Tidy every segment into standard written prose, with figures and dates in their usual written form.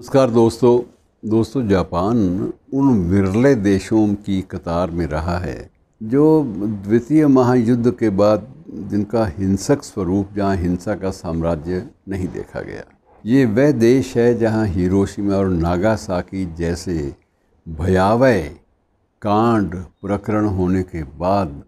नमस्कार दोस्तों जापान उन विरले देशों की कतार में रहा है जो द्वितीय महायुद्ध के बाद जिनका हिंसक स्वरूप, जहां हिंसा का साम्राज्य नहीं देखा गया। ये वह देश है जहां हिरोशिमा और नागासाकी जैसे भयावह कांड प्रकरण होने के बाद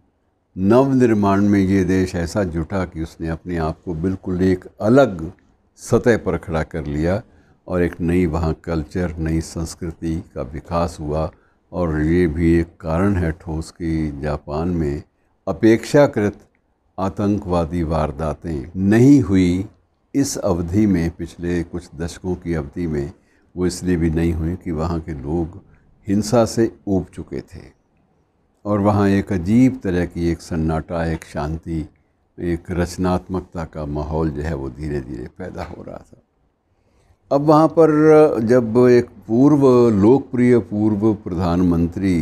नवनिर्माण में ये देश ऐसा जुटा कि उसने अपने आप को बिल्कुल एक अलग सतह पर खड़ा कर लिया और एक नई वहाँ कल्चर, नई संस्कृति का विकास हुआ। और ये भी एक कारण है ठोस कि जापान में अपेक्षाकृत आतंकवादी वारदातें नहीं हुई इस अवधि में, पिछले कुछ दशकों की अवधि में। वो इसलिए भी नहीं हुई कि वहाँ के लोग हिंसा से ऊब चुके थे और वहाँ एक अजीब तरह की एक सन्नाटा, एक शांति, एक रचनात्मकता का माहौल जो है वो धीरे धीरे पैदा हो रहा था। अब वहाँ पर जब एक लोकप्रिय पूर्व प्रधानमंत्री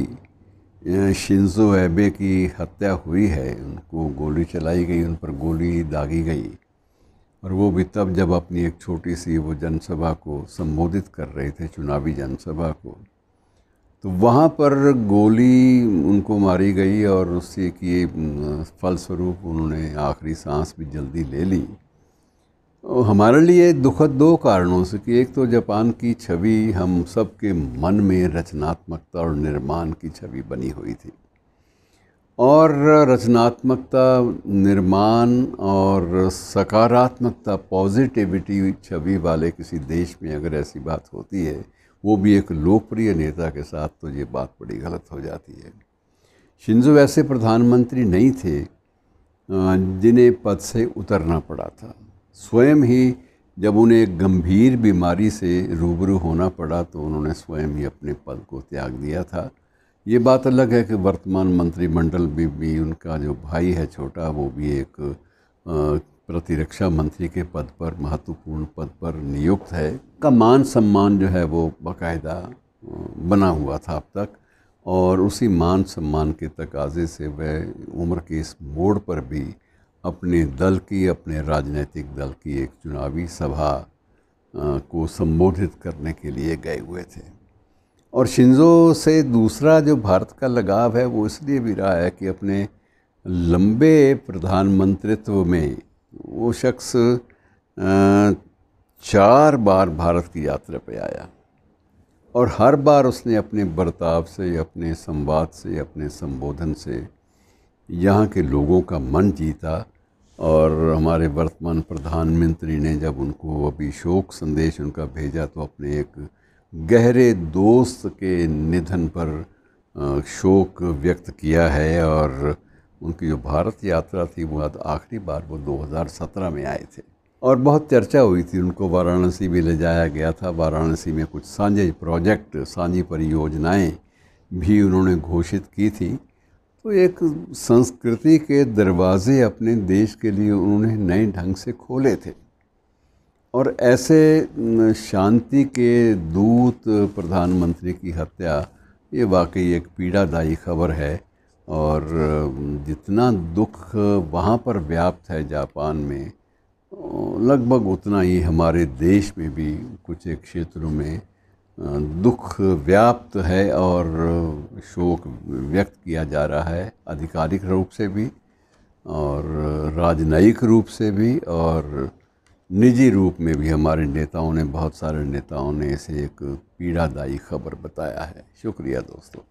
शिंजो एबे की हत्या हुई है, उनको गोली चलाई गई, उन पर गोली दागी गई, और वो भी तब जब अपनी एक छोटी सी वो जनसभा को संबोधित कर रहे थे, चुनावी जनसभा को, तो वहाँ पर गोली उनको मारी गई और उससे कि फलस्वरूप उन्होंने आखिरी सांस भी जल्दी ले ली। हमारे लिए दुखद दो कारणों से कि एक तो जापान की छवि, हम सब के मन में रचनात्मकता और निर्माण की छवि बनी हुई थी, और रचनात्मकता, निर्माण और सकारात्मकता, पॉजिटिविटी छवि वाले किसी देश में अगर ऐसी बात होती है, वो भी एक लोकप्रिय नेता के साथ, तो ये बात बड़ी गलत हो जाती है। शिंजो ऐसे प्रधानमंत्री नहीं थे जिन्हें पद से उतरना पड़ा था। स्वयं ही जब उन्हें एक गंभीर बीमारी से रूबरू होना पड़ा तो उन्होंने स्वयं ही अपने पद को त्याग दिया था। ये बात अलग है कि वर्तमान मंत्रिमंडल भी उनका जो भाई है छोटा, वो भी एक प्रतिरक्षा मंत्री के पद पर, महत्वपूर्ण पद पर नियुक्त है। का मान सम्मान जो है वो बाकायदा बना हुआ था अब तक, और उसी मान सम्मान के तकाजे से वह उम्र के इस मोड़ पर भी अपने दल की, अपने राजनीतिक दल की एक चुनावी सभा को संबोधित करने के लिए गए हुए थे। और शिंजो से दूसरा जो भारत का लगाव है वो इसलिए भी रहा है कि अपने लंबे प्रधानमंत्रित्व में वो शख्स 4 बार भारत की यात्रा पे आया, और हर बार उसने अपने बर्ताव से, अपने संवाद से, अपने संबोधन से यहाँ के लोगों का मन जीता। और हमारे वर्तमान प्रधानमंत्री ने जब उनको अभी शोक संदेश उनका भेजा तो अपने एक गहरे दोस्त के निधन पर शोक व्यक्त किया है। और उनकी जो भारत यात्रा थी वो आखिरी बार वो 2017 में आए थे, और बहुत चर्चा हुई थी। उनको वाराणसी भी ले जाया गया था। वाराणसी में कुछ साझे प्रोजेक्ट, साझी परियोजनाएं भी उन्होंने घोषित की थी। तो एक संस्कृति के दरवाजे अपने देश के लिए उन्होंने नए ढंग से खोले थे, और ऐसे शांति के दूत प्रधानमंत्री की हत्या, ये वाकई एक पीड़ादायी खबर है। और जितना दुख वहाँ पर व्याप्त है जापान में, लगभग उतना ही हमारे देश में भी कुछ एक क्षेत्रों में दुख व्याप्त है और शोक व्यक्त किया जा रहा है, आधिकारिक रूप से भी और राजनयिक रूप से भी और निजी रूप में भी। हमारे नेताओं ने, बहुत सारे नेताओं ने इसे एक पीड़ादायी खबर बताया है। शुक्रिया दोस्तों।